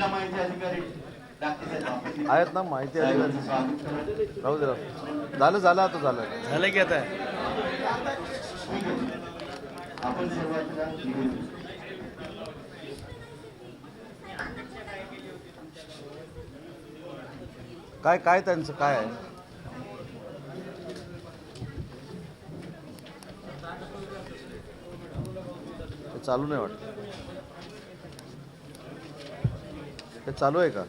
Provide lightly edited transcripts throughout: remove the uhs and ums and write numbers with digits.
जिल्हा माहिती अधिकारी आहेत ना माहिती अधिकारी. राहू दे झालं आता झालं की आता आपण सुरुवातीला काय त्यांचं काय आहे. ते चालू नाही वाटत. ते चालू आहे का.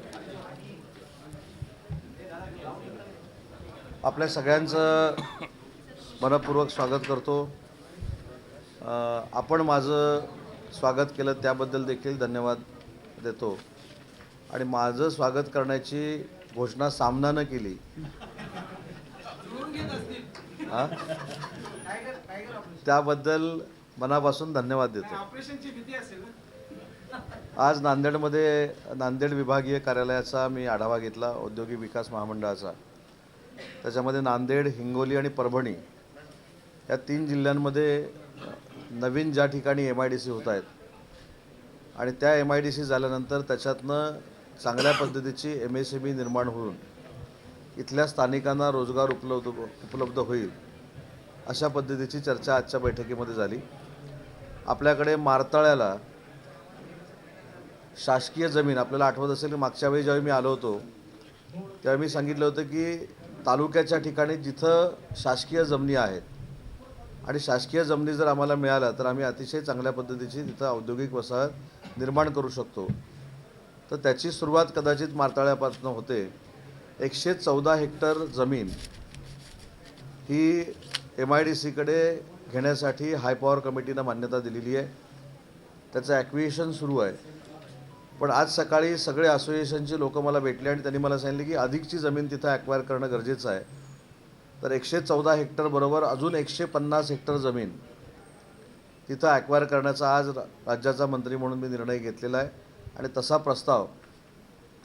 आपल्या सगळ्यांचं मनपूर्वक स्वागत करतो. आपण माझं स्वागत केलं त्याबद्दल देखील धन्यवाद देतो. आणि माझं स्वागत करण्याची घोषणा सामनानं केली. हां त्याबद्दल मनापासून धन्यवाद देतो. आज नांदेड विभागीय कार्यालयाचा मी आढावा घेतला औद्योगिक विकास महामंडळाचा. त्याच्यामध्ये नांदेड, हिंगोली आणि परभणी या 3 जिल्ह्यांमध्ये नवीन ज्या ठिकाणी MIDC होत आहेत आणि त्या MIDC झाल्यानंतर त्याच्यातनं चांगल्या पद्धतीची MSME निर्माण होऊन इथल्या स्थानिकांना रोजगार उपलब्ध होईल अशा पद्धतीची चर्चा आजच्या बैठकीमध्ये झाली. आपल्याकडे मारताळ्याला शासकीय जमीन, आपल्याला आठवत असेल की मागच्या वेळी ज्यावेळी मी आलो होतो तेव्हा मी सांगितलं होतं की तालुक्याच्या ठिकाणी जिथं शासकीय जमिनी आहेत आणि शासकीय जमिनी जर आम्हाला मिळाल्या तर आम्ही अतिशय चांगल्या पद्धतीची तिथं औद्योगिक वसाहत निर्माण करू शकतो. तर त्याची सुरुवात कदाचित मारताळ्यापासून होते. 114 हेक्टर जमीन ही MIDCकडे घेण्यासाठी हाय पॉवर कमिटीनं मान्यता दिलेली आहे. त्याचं ॲक्विजिशन सुरू आहे. पण आज सकाळी सगळे असोसिएशनचे लोक मला भेटले आणि त्यांनी मला सांगितले की अधिकची जमीन तिथं ॲक्वायर करणं गरजेचं आहे. तर 114 हेक्टर बरोबर अजून 150 हेक्टर जमीन तिथं ॲक्वायर करण्याचा आज राज्याचा मंत्री म्हणून मी निर्णय घेतलेला आहे. आणि तसा प्रस्ताव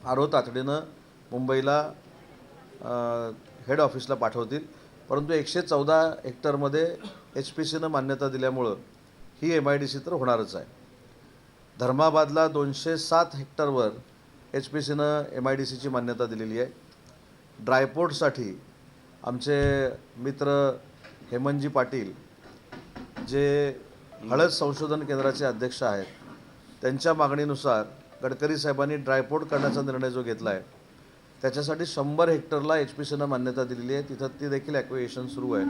आरो तातडीनं मुंबईला हेड ऑफिसला पाठवतील. परंतु 114 हेक्टरमध्ये HPCनं मान्यता दिल्यामुळं ही MIDC तर होणारच आहे. धर्माबादला 207 हेक्टरवर HPCनं MIDCची मान्यता दिलेली आहे. ड्रायपोर्टसाठी आमचे मित्र हेमंतजी पाटील जे हळद संशोधन केंद्राचे अध्यक्ष आहेत त्यांच्या मागणीनुसार गडकरी साहेबांनी ड्रायपोर्ट करण्याचा निर्णय जो घेतला आहे त्याच्यासाठी 100 हेक्टरला HPCनं मान्यता दिलेली आहे. तिथं ती देखील ॲक्विजिशन सुरू आहे.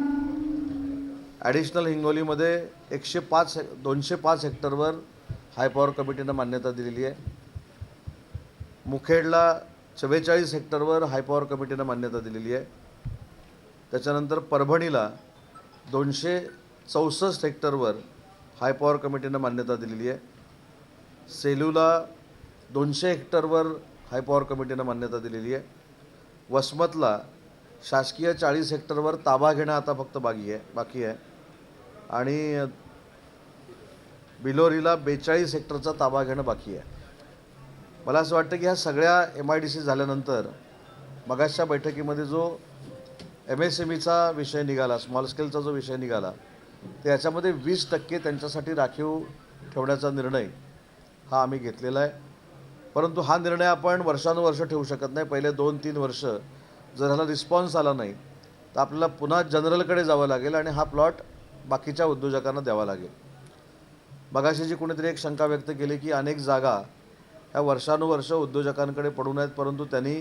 ॲडिशनल हिंगोलीमध्ये 205 हेक्टरवर हाय पॉवर कमिटीनं मान्यता दिलेली आहे. मुखेडला 44 हेक्टरवर हाय पॉवर कमिटीनं मान्यता दिलेली आहे. त्याच्यानंतर परभणीला 264 हेक्टरवर हाय पॉवर कमिटीनं मान्यता दिलेली आहे. सेलूला 200 हेक्टरवर हाय पॉवर कमिटीनं मान्यता दिलेली आहे. वसमतला शासकीय 40 हेक्टरवर ताबा घेणं आता फक्त बाकी आहे. आणि बिलोरीला 42 हेक्टरचा ताबा घेणं बाकी आहे. मला असं वाटतं की ह्या सगळ्या MIDC झाल्यानंतर मगाशच्या बैठकीमध्ये जो MSMEचा विषय निघाला, स्मॉल स्केलचा जो विषय निघाला, तर याच्यामध्ये 20% त्यांच्यासाठी राखीव ठेवण्याचा निर्णय हा आम्ही घेतलेला आहे. परंतु हा निर्णय आपण वर्षानुवर्ष ठेवू शकत नाही. पहिले 2-3 वर्ष जर ह्याला रिस्पॉन्स आला नाही तर आपल्याला पुन्हा जनरलकडे जावं लागेल आणि हा प्लॉट बाकीच्या उद्योजकांना द्यावा लागेल. मगाशी जी कोणीतरी एक शंका व्यक्त केली की अनेक जागा ह्या वर्षानुवर्ष उद्योजकांकडे पडून आहेत परंतु त्यांनी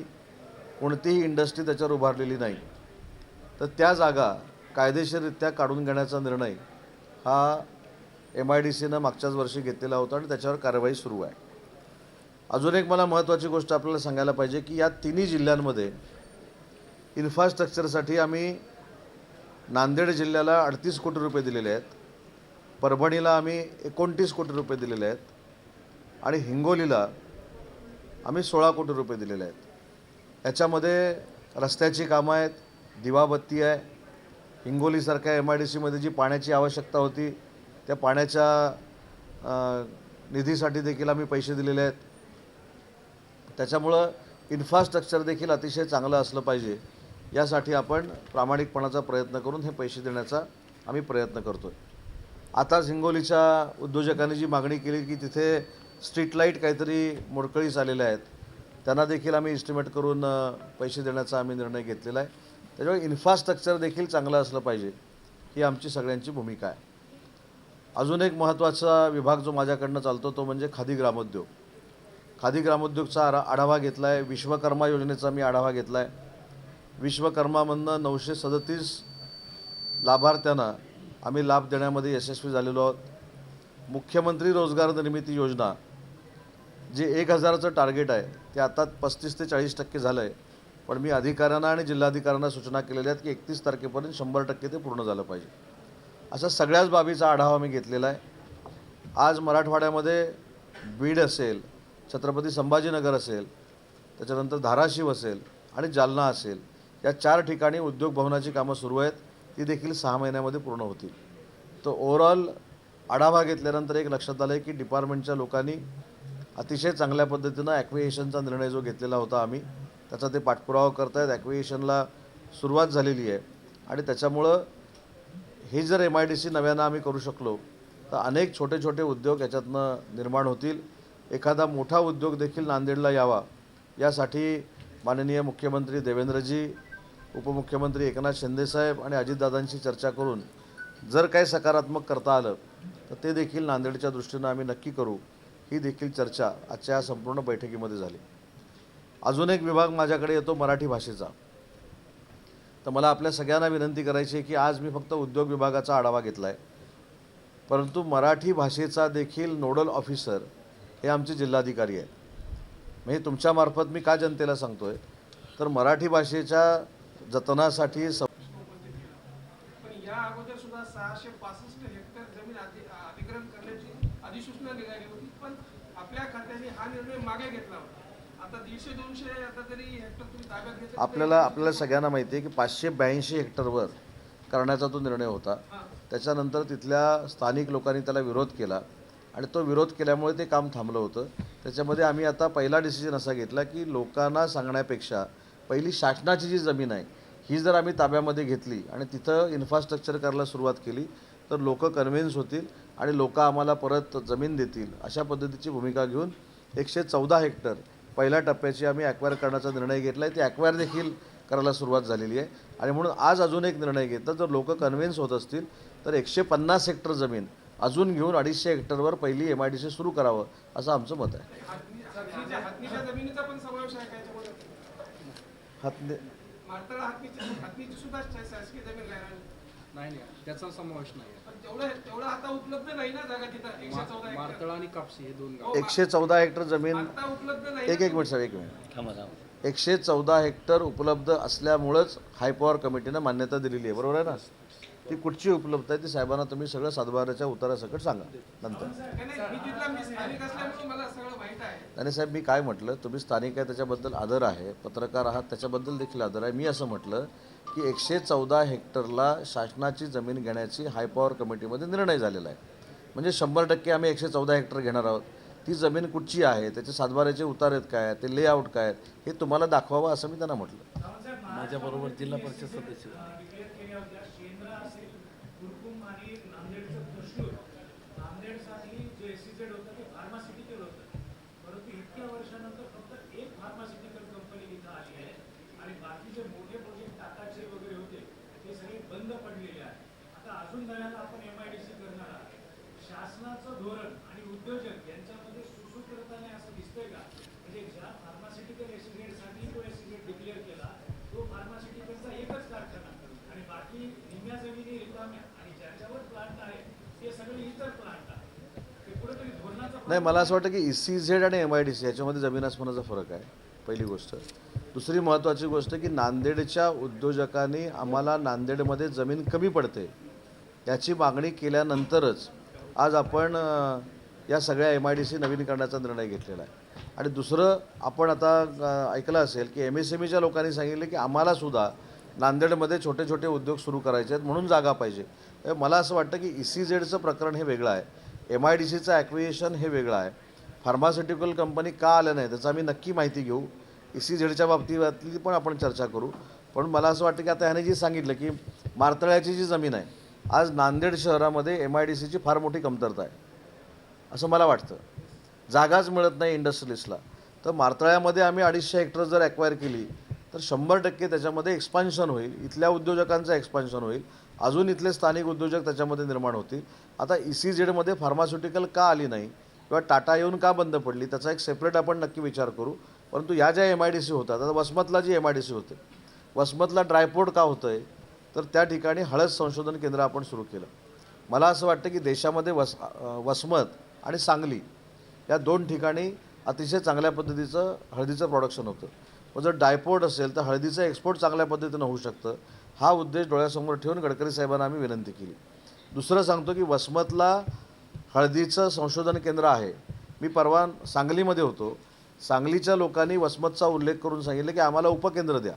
कोणतीही इंडस्ट्री त्याच्यावर उभारलेली नाही. तर त्या जागा कायदेशीररित्या काढून घेण्याचा निर्णय हा MIDCनं मागच्याच वर्षी घेतलेला होता आणि त्याच्यावर कारवाई सुरू आहे. अजून एक मला महत्त्वाची गोष्ट आपल्याला सांगायला पाहिजे की या तिन्ही जिल्ह्यांमध्ये इन्फ्रास्ट्रक्चरसाठी आम्ही नांदेड जिल्ह्याला 38 कोटी रुपये दिलेले आहेत. परभणीला आम्ही 29 कोटी रुपये दिलेले आहेत. आणि हिंगोलीला आम्ही 16 कोटी रुपये दिलेले आहेत. याच्यामध्ये रस्त्याची कामं आहेत, दिवाबत्ती आहे. हिंगोलीसारख्या MIDCमध्ये जी पाण्याची आवश्यकता होती त्या पाण्याच्या निधीसाठी देखील आम्ही पैसे दिलेले आहेत. त्याच्यामुळं इन्फ्रास्ट्रक्चर देखील अतिशय चांगलं असलं पाहिजे यासाठी आपण प्रामाणिकपणाचा प्रयत्न करून हे पैसे देण्याचा आम्ही प्रयत्न करतो आहे. आताच हिंगोलीच्या उद्योजकांनी जी मागणी केली की तिथे स्ट्रीट लाईट काहीतरी मोडकळीस आलेल्या आहेत, त्यांना देखील आम्ही इस्टिमेट करून पैसे देण्याचा आम्ही निर्णय घेतलेला आहे. त्याच्यामुळे इन्फ्रास्ट्रक्चर देखील चांगलं असलं पाहिजे, ही आमची सगळ्यांची भूमिका आहे. अजून एक महत्त्वाचा विभाग जो माझ्याकडनं चालतो तो म्हणजे खादी ग्रामोद्योग. खादी ग्रामोद्योगचा आढावा घेतला आहे. विश्वकर्मा योजनेचा मी आढावा घेतला आहे. विश्वकर्मामधनं 937 लाभार्थ्यांना आम्ही लाभ देण्यामध्ये यशस्वी झालेलो आहोत. मुख्यमंत्री रोजगार निर्मिती योजना जे 1000चं टार्गेट आहे ते आता 35 ते 40% झालं आहे. पण मी अधिकाऱ्यांना आणि जिल्हाधिकाऱ्यांना सूचना केलेल्या आहेत की 31 तारखेपर्यंत 100% ते पूर्ण झालं पाहिजे. अशा सगळ्याच बाबीचा आढावा मी घेतलेला आहे. आज मराठवाड्यामध्ये बीड असेल, छत्रपती संभाजीनगर असेल, त्याच्यानंतर धाराशिव असेल आणि जालना असेल, या 4 ठिकाणी उद्योग भवनाची कामं सुरू आहेत. ती देखील 6 महिन्यामध्ये पूर्ण होतील. तर ओव्हरऑल आढावा घेतल्यानंतर एक लक्षात आलं आहे की डिपार्टमेंटच्या लोकांनी अतिशय चांगल्या पद्धतीनं ॲक्विएशनचा निर्णय जो घेतलेला होता आम्ही, त्याचा ते पाठपुरावा करत आहेत. ॲक्विएशनला सुरुवात झालेली आहे आणि त्याच्यामुळं हे जर MIDC नव्यानं आम्ही करू शकलो तर अनेक छोटे छोटे उद्योग याच्यातनं निर्माण होतील. एखादा मोठा उद्योग देखील नांदेडला यावा यासाठी माननीय मुख्यमंत्री देवेंद्रजी, उपमुख्यमंत्री एकनाथ शिंदेसाहेब आणि अजितदादांशी चर्चा करून जर काही सकारात्मक करता आलं तर ते देखील नांदेडच्या दृष्टीनं आम्ही नक्की करू. ही देखील चर्चा आजच्या या संपूर्ण बैठकीमध्ये झाली. अजून एक विभाग माझ्याकडे येतो मराठी भाषेचा. तर मला आपल्या सगळ्यांना विनंती करायची आहे की आज मी फक्त उद्योग विभागाचा आढावा घेतला आहे, परंतु मराठी भाषेचा देखील नोडल ऑफिसर हे आमचे जिल्हाधिकारी आहेत. म्हणजे तुमच्यामार्फत मी का जनतेला सांगतो आहे तर मराठी भाषेच्या जतनासाठी पण या अगोदर सुद्धा 665 हेक्टर जमीन अधिग्रहण करण्याची अधिसूचना निघाली होती, पण आपल्या खात्याने हा निर्णय मागे घेतला होता. आता 150-200 आता तरी हेक्टर तुम्ही ताब्यात घेतले. आपल्याला सगळ्यांना माहिती आहे की 582 हेक्टरवर करण्याचा तो निर्णय होता. त्याच्यानंतर तिथल्या स्थानिक लोकांनी त्याला विरोध केला आणि तो विरोध केल्यामुळे ते काम थांबलं होतं. त्याच्यामध्ये आम्ही आता पहिला डिसिजन असा घेतला की लोकांना सांगण्यापेक्षा पहिली शासनाची जी जमीन आहे ही जर आम्ही ताब्यामध्ये घेतली आणि तिथं इन्फ्रास्ट्रक्चर करायला सुरुवात केली तर लोक कन्व्हिन्स होतील आणि लोक आम्हाला परत जमीन देतील. अशा पद्धतीची भूमिका घेऊन 114 हेक्टर पहिल्या टप्प्याची आम्ही ॲक्वायर करण्याचा निर्णय घेतला आहे. ती ॲक्वायर देखील करायला सुरुवात झालेली आहे. आणि म्हणून आज अजून एक निर्णय घेतला, जर लोक कन्व्हिन्स होत असतील तर 150 हेक्टर जमीन अजून घेऊन 250 हेक्टरवर पहिली MIDC सुरू करावं असं आमचं मत आहे. हातनीच्या जमिनीचा पण समावेश आहे का याच्यामध्ये? हातने मारतळा हातनीची सुद्धा शासकीय जमीन नाही, त्याचा समावेश नाही. पण तेवढं आता उपलब्ध नाही ना जागा तिथं. 114 हेक्टर मारतळा आणि कापसी हे 2 गाव. 114 हेक्टर जमीन आता उपलब्ध नाही. एक मिनिट साहेब, 1 मिनिट. 114 हेक्टर उपलब्ध असल्यामुळंच हाय पॉवर कमिटीनं मान्यता दिलेली आहे, बरोबर आहे ना? ती कुठची उपलब्ध आहे ती साहेबांना तुम्ही सगळं सातबाराच्या उतारासकट सांगा नंतर. मी स्थानिक असल्यामुळे मला सगळं माहीत आहे. आणि साहेब मी काय म्हटलं, तुम्ही स्थानिक आहे त्याच्याबद्दल आदर आहे, पत्रकार आहात त्याच्याबद्दल देखील आदर आहे. मी असं म्हटलं की 114 हेक्टरला शासनाची जमीन घेण्याची हाय पॉवर कमिटीमध्ये निर्णय झालेला आहे. म्हणजे 100% आम्ही 114 हेक्टर घेणार आहोत. ती जमीन कुठची आहे, त्याचे सातबाराचे उतार आहेत काय, ते लेआउट काय हे तुम्हाला दाखवावं असं मी त्यांना म्हटलं. माझ्याबरोबर जिल्हा परिषद सदस्य नांदेडसाठी जे SEZ होतं ते फार्मास्युटिकल होतं, परंतु इतक्या वर्षानंतर फक्त एक फार्मास्युटिकल कंपनी इथं आली आहे आणि बाकीचे मोठे प्रोजेक्ट टाटाचे वगैरे होते ते सगळे बंद पडलेले आहे. आता अजून नव्यानं आपण MIDC करणार आहात. शासनाचं धोरण आणि उद्योजक यांच्यामध्ये सुसूत्रताने असं दिसतंय का? म्हणजे ज्या फार्मास्युटिकल SEZसाठी तो SEZ डिक्लेअर केला तो फार्मास्युटिकलचा एकच कारखाना आणि बाकी निम्म्या जमिनी रिकाम्या आणि ज्याच्यावर प्लांट आहे ते सगळे इतर प्लांट आहे. ते कुठेतरी धोरणाचा नाही, मला असं वाटतं की ECZ आणि MIDC याच्यामध्ये जमीन आसमानाचा फरक आहे, पहिली गोष्ट. दुसरी महत्त्वाची गोष्ट की नांदेडच्या उद्योजकांनी आम्हाला नांदेडमध्ये जमीन कमी पडते याची मागणी केल्यानंतरच आज आपण या सगळ्या MIDC नवीन करण्याचा निर्णय घेतलेला आहे. आणि दुसरं आपण आता ऐकलं असेल की MSMEच्या लोकांनी सांगितलं की आम्हालासुद्धा नांदेडमध्ये छोटे छोटे उद्योग सुरू करायचे आहेत म्हणून जागा पाहिजे. मला असं वाटतं की ECZचं प्रकरण हे वेगळं आहे, MIDCचं ॲक्विएशन हे वेगळं आहे. फार्मास्युटिकल कंपनी का आल्या नाही त्याचं आम्ही नक्की माहिती घेऊ. ECZच्या बाबतीतली पण आपण चर्चा करू. पण मला असं वाटतं की आता ह्याने जी सांगितलं की मारतळ्याची जी जमीन आहे, आज नांदेड शहरामध्ये MIDCची फार मोठी कमतरता आहे असं मला वाटतं. जागाच मिळत नाही इंडस्ट्रियलिस्टला. तर मारतळ्यामध्ये आम्ही 250 हेक्टर जर ॲक्वायर केली तर 100% त्याच्यामध्ये एक्सपान्शन होईल, इथल्या उद्योजकांचं एक्सपान्शन होईल, अजून इथले स्थानिक उद्योजक त्याच्यामध्ये निर्माण होतील. आता ECZमध्ये फार्मास्युटिकल का आली नाही किंवा टाटा येऊन का बंद पडली त्याचा एक सेपरेट आपण नक्की विचार करू. परंतु या ज्या MIDC होतात, आता वसमतला जी MIDC होते, वसमतला ड्रायपोर्ट का होतं आहे, तर त्या ठिकाणी हळद संशोधन केंद्र आपण सुरू केलं. मला असं वाटतं की देशामध्ये वसमत आणि सांगली या 2 ठिकाणी अतिशय चांगल्या पद्धतीचं हळदीचं प्रोडक्शन होतं. पण जर डायपोर्ट असेल तर हळदीचं एक्सपोर्ट चांगल्या पद्धतीनं होऊ शकतं. हा उद्देश डोळ्यासमोर ठेवून गडकरी साहेबांना आम्ही विनंती केली. दुसरं सांगतो की वसमतला हळदीचं संशोधन केंद्र आहे. मी परवा सांगलीमध्ये होतो. सांगलीच्या लोकांनी वसमतचा उल्लेख करून सांगितलं की आम्हाला उपकेंद्र द्या.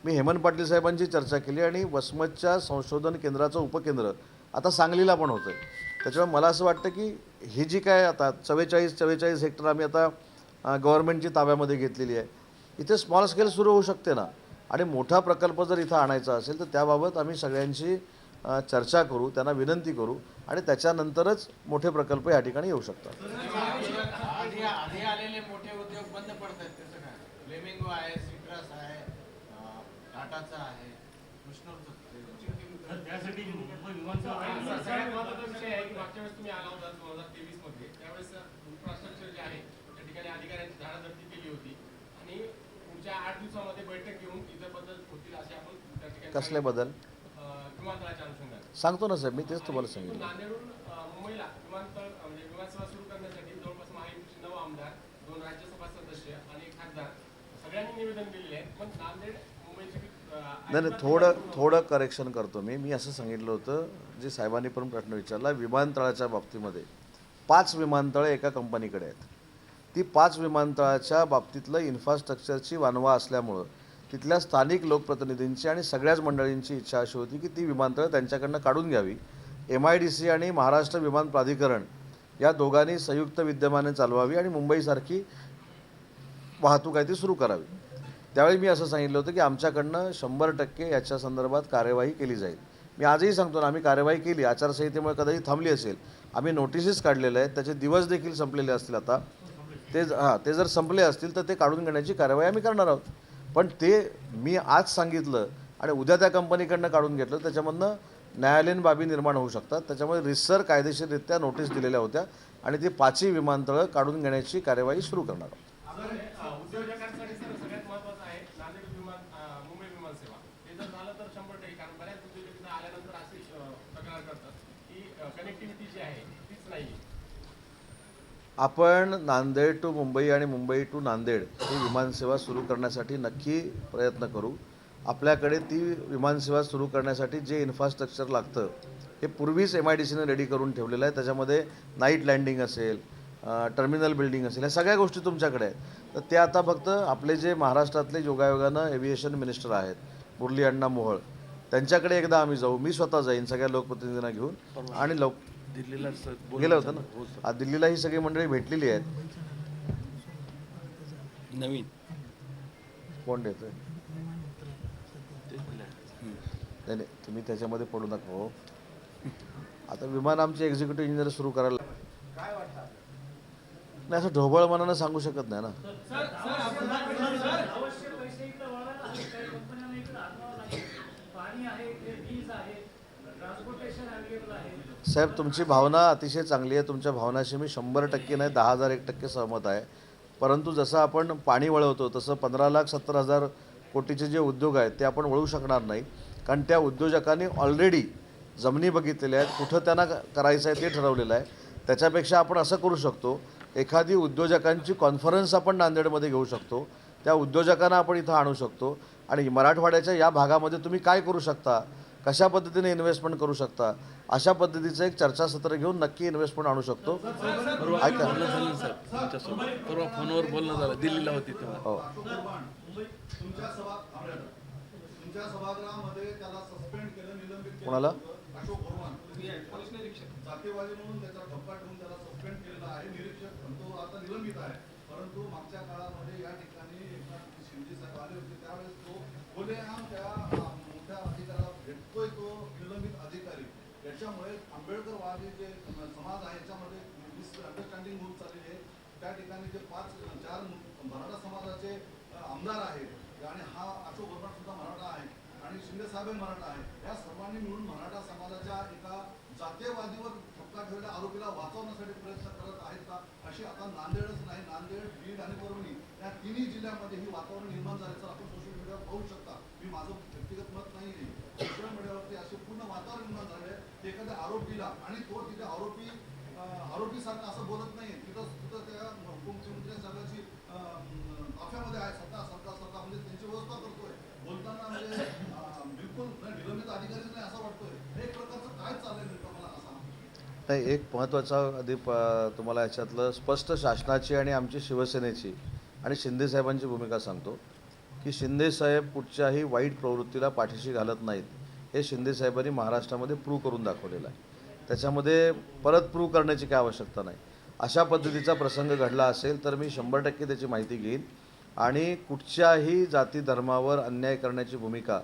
मी हेमंत पाटील साहेबांची चर्चा केली आणि वसमतच्या संशोधन केंद्राचं उपकेंद्र आता सांगलीला पण होतं आहे. त्याच्यामुळे मला असं वाटतं की ही जी काय आता 44 हेक्टर आम्ही आता गव्हर्नमेंटची ताब्यामध्ये घेतलेली आहे, इथे स्मॉल स्केल सुरू होऊ शकते ना. आणि मोठा प्रकल्प जर इथं आणायचा असेल तर त्याबाबत आम्ही सगळ्यांशी चर्चा करू, त्यांना विनंती करू आणि त्याच्यानंतरच मोठे प्रकल्प या ठिकाणी येऊ शकतात. आधी आलेले मोठे उद्योग बंद पडतात त्याचं काय? फ्लेमिंगो आहे, सिट्रस आहे, टाटाचा आहे, त्यासाठी मुंबई विमानतळ सगळ्यात महत्त्वाचा विषय आहे की मागच्या वेळेस तुम्ही आला होता 2023 मध्ये, त्यावेळेस इन्फ्रास्ट्रक्चर जे आहे त्या ठिकाणी अधिकाऱ्यांची धाडाधडती केली होती आणि पुढच्या 8 दिवसामध्ये बैठक घेऊन इतर बदल होतील असे आपण त्या ठिकाणी कसले बदल विमानतळाच्या अनुषंगाने सांगतो ना साहेब, मी तेच तुम्हाला सांगितलं. नांदेडहून मुंबईला विमानतळ म्हणजे विमानसेवा सुरू करण्यासाठी जवळपास महायुतीचे 9 आमदार, 2 राज्यसभा सदस्य आणि 1 खासदार सगळ्यांनी निवेदन दिलेले आहे. पण नांदेड मुंबईचे नाही थोडं करेक्शन करतो मी असं सांगितलं होतं, जे साहेबांनी पण प्रश्न विचारला. विमानतळाच्या बाबतीमध्ये 5 विमानतळं एका कंपनीकडे आहेत. ती 5 विमानतळाच्या बाबतीतलं इन्फ्रास्ट्रक्चरची वानवा असल्यामुळं तिथल्या स्थानिक लोकप्रतिनिधींची आणि सगळ्याच मंडळींची इच्छा अशी होती की ती विमानतळं त्यांच्याकडनं काढून घ्यावी. MIDC आणि महाराष्ट्र विमान प्राधिकरण या दोघांनी संयुक्त विद्यमाने चालवावी आणि मुंबईसारखी वाहतूक आहे ती सुरू करावी. त्यावेळी मी असं सांगितलं होतं की आमच्याकडनं 100% याच्या संदर्भात कार्यवाही केली जाईल. मी आजही सांगतो ना, आम्ही कार्यवाही केली. आचारसंहितेमुळे कदाचित थांबली असेल. आम्ही नोटिसेस काढलेल्या आहेत, त्याचे दिवस देखील संपलेले असतील. आता ते जर संपले असतील तर ते काढून घेण्याची कार्यवाही आम्ही करणार आहोत. पण ते मी आज सांगितलं आणि उद्या त्या कंपनीकडनं काढून घेतलं, त्याच्यामधनं न्यायालयीन बाबी निर्माण होऊ शकतात. त्याच्यामुळे रितसर कायदेशीररित्या नोटीस दिलेल्या होत्या आणि ती 5ही विमानतळं काढून घेण्याची कार्यवाही सुरू करणार आहोत. उद्योजकांसाठी सगळ्यात महत्त्वाचं आहे नांदेड मुंबई विमानसेवा. ते जर झालं तर 100%, कारण बऱ्याच उद्योजक आल्यानंतर अशी तक्रार करतात की कनेक्टिव्हिटी जी आहे तीच नाही. आपण नांदेड टू मुंबई आणि मुंबई टू नांदेड ही विमानसेवा सुरू करण्यासाठी नक्की प्रयत्न करू. आपल्याकडे ती विमानसेवा सुरू करण्यासाठी जे इन्फ्रास्ट्रक्चर लागतं हे पूर्वीच MIDCने रेडी करून ठेवलेलं आहे. त्याच्यामध्ये नाईट लँडिंग असेल, टर्मिनल बिल्डिंग असेल, या सगळ्या गोष्टी तुमच्याकडे आहेत. तर ते आता फक्त आपले जे महाराष्ट्रातले योगायोगानं एव्हिएशन मिनिस्टर आहेत मुरली अण्णा मोहोळ, त्यांच्याकडे एकदा आम्ही जाऊ. मी स्वतः जाईन सगळ्या लोकप्रतिनिधींना घेऊन आणि दिल्लीला गेलं होतं ना. आज दिल्लीला ही सगळी मंडळी भेटलेली आहेत. नवीन कोण देतोय? नाही तुम्ही त्याच्यामध्ये पडू नका हो. आता विमान आमचे एक्झिक्युटिव्ह इंजिनियर सुरू करायला नाही, असं ढोबळ मनानं सांगू शकत नाही ना. अवश्य पैसे इकडे वळायला हवे. काही कंपन्यांना इकडे आणावं लागेल. पाणी आहे, इकडे वीज आहे, ट्रान्सपोर्टेशन अवेलेबल आहे. साहेब, तुमची भावना अतिशय चांगली आहे. तुमच्या भावनाशी मी 100% नाही 10,001% सहमत आहे. परंतु जसं आपण पाणी वळवतो तसं 15,70,000 कोटीचे जे उद्योग आहेत ते आपण वळू शकणार नाही. कारण त्या उद्योजकांनी ऑलरेडी जमिनी बघितलेल्या आहेत, कुठं त्यांना करायचं आहे ते ठरवलेलं आहे. त्याच्यापेक्षा आपण असं करू शकतो, एखादी उद्योजकांची कॉन्फरन्स आपण नांदेडमध्ये घेऊ शकतो. त्या उद्योजकांना आपण इथं आणू शकतो आणि मराठवाड्याच्या या भागामध्ये तुम्ही काय करू शकता, कशा पद्धतीने इन्व्हेस्टमेंट करू शकता, अशा पद्धतीचं एक चर्चासत्र घेऊन नक्की इन्व्हेस्टमेंट आणू शकतो. ऐका, बोलणं झालं सर तुमच्यासोबत, परवा फोनवर बोलणं झालं, दिल्लीला होती तेव्हा. हो, तुमच्या सभागृहामध्ये त्याला सस्पेंड केलं, निलंबित केलं. कोणाला? अशोक भरवान पोलीस निरीक्षक जातीवादी म्हणून त्याचा धप्पा ठेवून त्याला सस्पेंड केलेला आहे. निरीक्षक तो आता निलंबित आहे. परंतु मागच्या काळामध्ये या ठिकाणी एकनाथ शिंदे साहेब आले होते, त्यावेळेस तो खुलेआम त्या मोठ्या अधिकाऱ्याला भेटतोय, तो निलंबित अधिकारी. याच्यामुळे आंबेडकरवादी जे समाज आहे याच्यामध्ये मिसअंडरस्टँडिंग होत चाललेली आहे. त्या ठिकाणी जे 4 मराठा समाजाचे आमदार आहेत आणि हा अशोक गोरमाट सुद्धा मराठा आहे आणि शिंदे साहेब मराठा आहे, या सर्वांनी मिळून मराठा समाजाच्या एका जातीयवादीवर ठपका ठेवलेल्या आरोपीला वाचवण्यासाठी प्रयत्न करत आहेत का? अशी आता नांदेडच नाही, नांदेड, बीड आणि परभणी या तिन्ही जिल्ह्यामध्ये ही वातावरण निर्माण झाल्याचं आपण सोशल मीडियावर पाहू शकता. मी माझं व्यक्तिगत मत नाही आहे, सोशल मीडियावरती असे पूर्ण वातावरण निर्माण झाले आहे की एखाद्या आरोपीला आणि तो तिथे आरोपीसारखं असं बोलत नाही, तिथं त्या उपमुख्यमंत्री साहेबांची ताफ्यामध्ये आहे, सत्ता म्हणजे त्यांची व्यवस्था करतोय, बोलताना म्हणजे बिलकुल निलंबित अधिकारीच नाही असं वाटतोय. हे एक प्रकारचं काय चाललंय नेमकं मला असं नाही, एक महत्त्वाचा आधी तुम्हाला याच्यातलं स्पष्ट शासनाची आणि आमची शिवसेनेची आणि शिंदेसाहेबांची भूमिका सांगतो की शिंदेसाहेब कुठच्याही वाईट प्रवृत्तीला पाठीशी घालत नाहीत. हे शिंदेसाहेबांनी महाराष्ट्रामध्ये प्रूव्ह करून दाखवलेलं आहे. त्याच्यामध्ये परत प्रूव्ह करण्याची काय आवश्यकता नाही. अशा पद्धतीचा प्रसंग घडला असेल तर मी 100% त्याची माहिती घेईन आणि कुठच्याही जाती धर्मावर अन्याय करण्याची भूमिका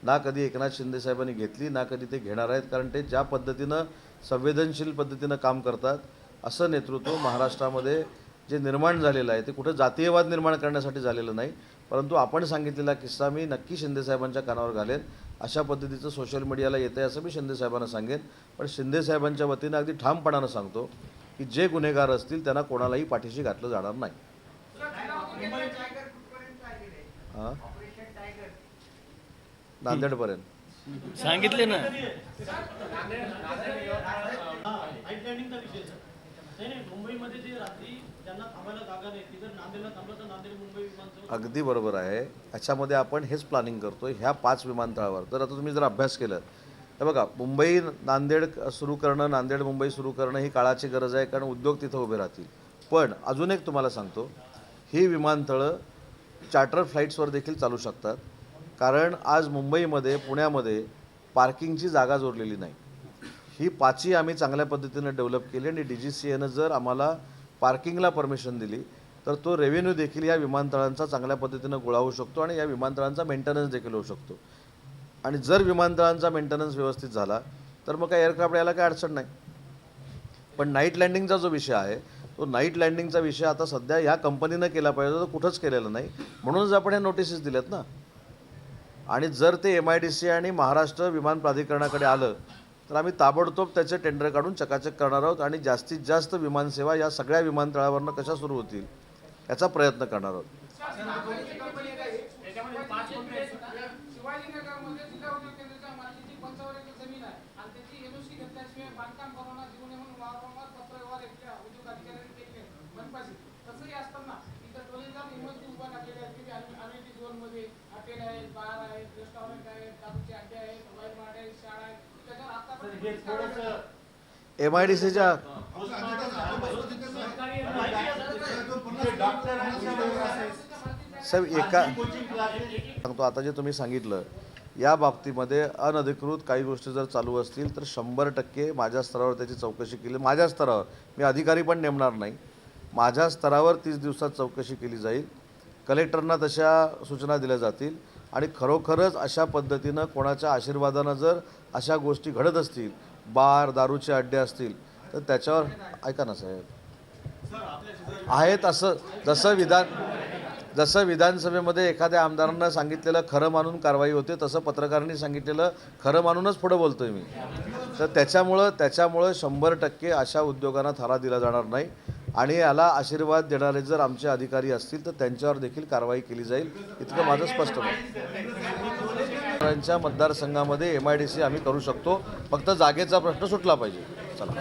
ना कधी एकनाथ शिंदेसाहेबांनी घेतली ना कधी ते घेणार आहेत. कारण ते ज्या पद्धतीनं संवेदनशील पद्धतीनं काम करतात असं नेतृत्व महाराष्ट्रामध्ये जे निर्माण झालेलं आहे ते कुठं जातीयवाद निर्माण करण्यासाठी झालेलं नाही, परंतु आपण सांगितलेला किस्सा मी नक्की शिंदेसाहेबांच्या कानावर घालेन. अशा पद्धतीचं सोशल मीडियाला येतं आहे असं मी शिंदेसाहेबांना सांगेन. पण शिंदेसाहेबांच्या वतीनं अगदी ठामपणानं सांगतो की जे गुन्हेगार असतील त्यांना कोणालाही पाठीशी घातलं जाणार नाही. हां, नांदेडपर्यंत सांगितले ना. आईलँडिंगचा विषय सर, नाही मुंबईमध्ये जे रात्री ज्यांना थांबायला जागा नाही ती जर नांदेडला थांबलं तर नांदेड मुंबई विमानतळ. अगदी बरोबर आहे. याच्यामध्ये आपण हेच प्लॅनिंग करतो ह्या 5 विमानतळावर. तर आता तुम्ही जर अभ्यास केलात हे बघा, मुंबई नांदेड सुरू करणं, नांदेड मुंबई सुरू करणं ही काळाची गरज आहे, कारण उद्योग तिथं उभे राहतील. पण अजून एक तुम्हाला सांगतो, ही विमानतळं चार्टर फ्लाईट्सवर देखील चालू शकतात, कारण आज मुंबईमध्ये पुण्यामध्ये पार्किंगची जागा जोडलेली नाही. ही 5ही आम्ही चांगल्या पद्धतीनं डेव्हलप केली आणि DGCAनं जर आम्हाला पार्किंगला परमिशन दिली तर तो रेव्हेन्यू देखील या विमानतळांचा चांगल्या पद्धतीनं गोळा होऊ शकतो आणि या विमानतळांचा मेंटेनन्स देखील होऊ शकतो. आणि जर विमानतळांचा मेंटेनन्स व्यवस्थित झाला तर मग काय एअरक्राफ्ट यायला काय अडचण नाही. पण नाईट लँडिंगचा जो विषय आहे तो नाईट लँडिंगचा विषय आता सध्या या कंपनीनं केला पाहिजे, तो कुठंच केलेला नाही. म्हणूनच आपण या नोटिसेस दिल्यात ना. आणि जर ते MIDC आणि महाराष्ट्र विमान प्राधिकरणाकडे आलं तर आम्ही ताबडतोब त्याचे टेंडर काढून चकाचक करणार आहोत आणि जास्तीत जास्त विमानसेवा या सगळ्या विमानतळावरनं कशा सुरू होतील याचा प्रयत्न करणार आहोत. शिवाजीनगरमध्ये जिल्हा उद्योग केंद्राच्या मालकीची 55 एकर जमीन आहे आणि त्याची NOC घेतल्याशिवाय बांधकाम परवाना देऊ नये म्हणून वारंवार पत्रव्यवहार एकट्या उद्योग अधिकाऱ्यांनी केले मनपाशी. तसंही असताना इथं 2000 इमारती उभा टाकलेल्या आहेत की अमेठी झोनमध्ये हॉटेल आहेत, बार आहेत, रेस्टॉरंट आहेत, दारूचे अड्डे आहेत, मोबाईल मार्ट आहेत, शाळा आहेत. त्याच्यावर आतापर्यंत MIDCच्या साहेब एका सांगतो, आता जे तुम्ही सांगितलं या बाबतीमध्ये अनधिकृत काही गोष्टी जर चालू असतील तर 100% माझ्या स्तरावर त्याची चौकशी केली. माझ्या स्तरावर, मी अधिकारी पण नेमणार नाही, माझ्या स्तरावर 30 दिवसात चौकशी केली जाईल. कलेक्टरना तशा सूचना दिल्या जातील आणि खरोखरच अशा पद्धतीनं कोणाच्या आशीर्वादानं जर अशा गोष्टी घडत असतील, बार दारूचे अड्डे असतील तर त्याच्यावर ऐका ना साहेब, आहेत असं जसं विधानसभेमध्ये एखाद्या आमदारांना सांगितलेलं खरं मानून कारवाई होते तसं पत्रकारांनी सांगितलेलं खरं मानूनच पुढं बोलतोय मी. तर त्याच्यामुळं 100% अशा उद्योगांना थारा दिला जाणार नाही आणि याला आशीर्वाद देणारे जर आमचे अधिकारी असतील तर त्यांच्यावर देखील कारवाई केली जाईल, इतकं माझं स्पष्ट मत. मतदारसंघामध्ये MIDC आम्ही करू शकतो, फक्त जागेचा प्रश्न सुटला पाहिजे. चला.